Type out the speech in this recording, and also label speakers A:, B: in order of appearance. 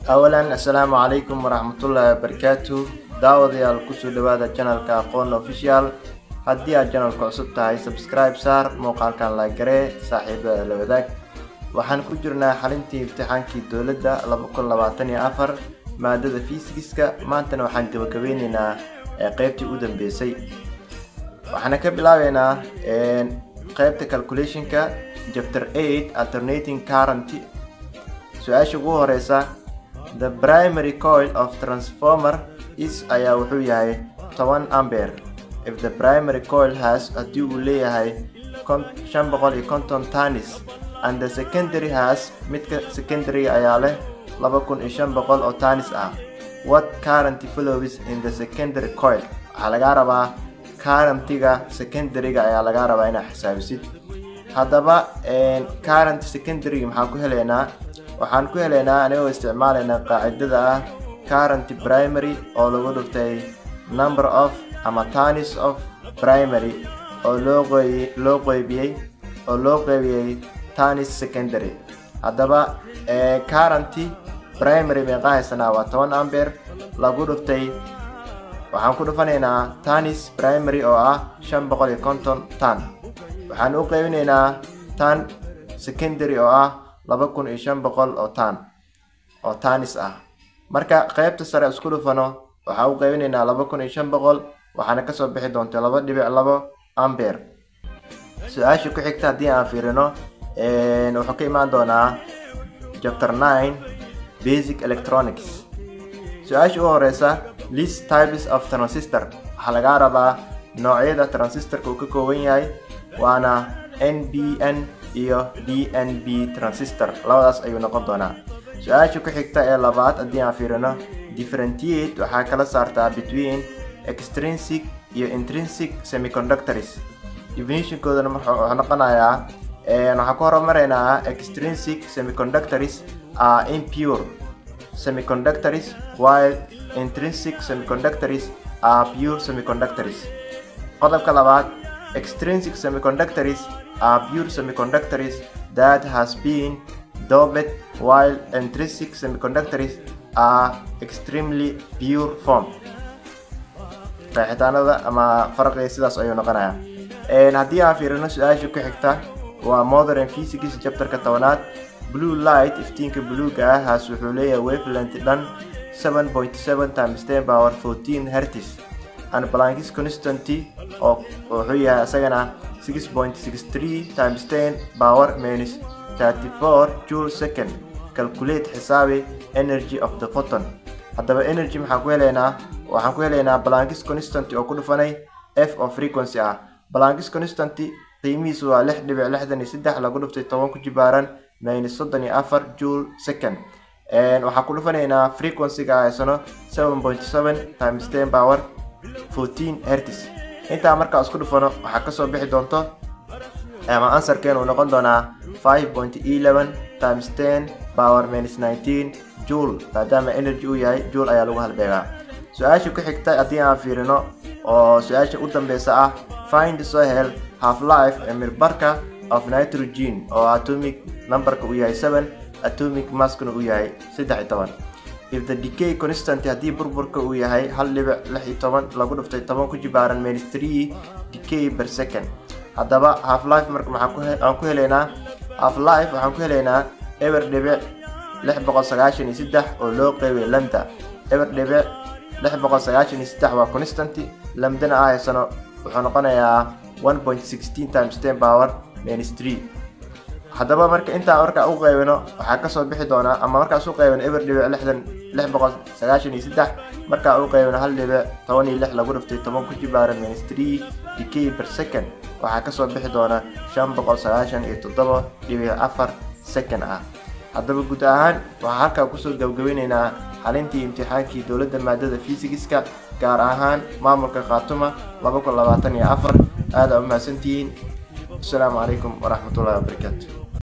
A: أولا السلام عليكم ورحمة الله وبركاته. داوديال كسو دوادا channelka aqoon official. haddii aad channelka cusub tahay subscribe saar, muuqaalkan like garee, saaxiibada la wadaag. waxaan ku jirnaa xalintii imtixaankii dowladda 2024 maadada physics-ka. maantana waxaan gabagabeynaynaa qaybtii u dambeysay. waxaan ka bilaabeynaa qaybta calculation-ka chapter 8 alternating current. su-aasha ugu horeysa, the primary coil of transformer is ayaa wuxuu yahay 10 ampere. if the primary coil has haddii uu leeyahay 550 turns and the secondary has midka secondary ayaa leh 2500 oo turns ah, what current flows in the secondary coil? waxaa laga rabaa currentiga secondaryga ayaa laga rabaa inaad xisaabisid. haddaba current secondary maxaan ku helaynaa? waxaan ku helaynaa anigoo isticmaalayna qaacidada ah current primary oo lagu dhuftay number of ama turns of primary oo loo qeybiyey turns secondary. haddaba current primary meeqa haysanaa? waa 10 ampere lagu dhuftay waxaan ku dhufanaynaa turns primary oo ah 550 turn. waxaan u qeybinaynaa turn secondary oo ah 2500 oo turns ah. marka qaybta sare isku dhufano waxaan u qeybinaynaa 2500 waxaana ka soo bixi doonta 2.2 ampere. su-aasha ku xigta haddii aan fiirino wuxuu ka imaan doonaa chapter 9 basic electronics. su-aasha u horeysa, list types of transistor. waxaa laga rabaa noocyada transistorka uu ka kooban yahay, waana NPN iyo DNP transistor, labadaas ayuu noqon doonaa. su-aasha ku xigta ee labaad haddii aan fiirino, differentiate waxaa kala saartaa between extrinsic iyo intrinsic semiconductors. definitionkoodana wuxuu noqonayaa waxaan ku horumaraynaa extrinsic semiconductors are impure semiconductors while intrinsic semiconductors are pure semiconductors. qodobka labaad, extrinsic semiconductors are pure semiconductors that has been doped while intrinsic semiconductors are extremely pure form. qeexitaanada ama farqiga sidaas ayuu noqonayaa. haddii aan fiirino su-aasha ku xigta waa modern physics chapterka 10aad. blue light iftiinka buluuga ah haas wuxuu leeyahay wavelength dhan 7.7 times 10 power 14 hertz and Planck's constant oo wuxuu yahay asagana 6.63 times 10 power minus 34 joule second. calculate xisaabi energy of the photon. haddaba energy maxaan ku helaynaa? waxaan ku helaynaa Planck's constant oo ku dhufanay f oo frequency ah. Planck's constant qiimihiisu waa 6.63 lagu dhuftay 10 ku jibaaran minus 34 joule second. waxaan ku dhufanaynaa frequency-ga haysano 7.7 times 10 power 14 hertz. intaa markaa isku dhufano waxaa ka soo bixi doonto ama answerkeenu uu noqon doonaa 5.11 times 10 power minus 19 joule, maadaama energy uu yahay joule ayaa lagu halbeegaa. su-aasha ku xigta haddii aan fiirino oo su-aasha u dambeysa ah, find soo hel half life mirbarka of nitrogen oo atomic numberka uu yahay 7, atomic masskuna uu yahay 13. if the decay constant haddii burburka uu yahay 1.16 lagu dhuftay 10 ku jibaaran minus 3 decay per second. haddaba half life marka maxaan ku helaynaa? half life waxaan ku helaynaa 693 oo loo qeybiyay lambda. 693 waa constant, lambdana ah haysano wuxuu noqonayaa 1.16 times 10 power minus 3. haddaba marka intaa markaa u qeybino waxaa ka soo bixi doonaa, ama markaas u qeybino 693 markaa u qeybino 1.16 lagu dhuftay 10 ku jibaaran minus 3 decay per second waxaa ka soo bixi doona 597.4 second ah. haddaba guud ahaan waxaan halkaa kusoo gabagabeynaynaa xalintii imtixaankii dowladda maadada physics-ka gaar ahaan maamulka Khaatuma 2024. aad u mahadsantihiin. السلام عليكم ورحمة الله وبركاته.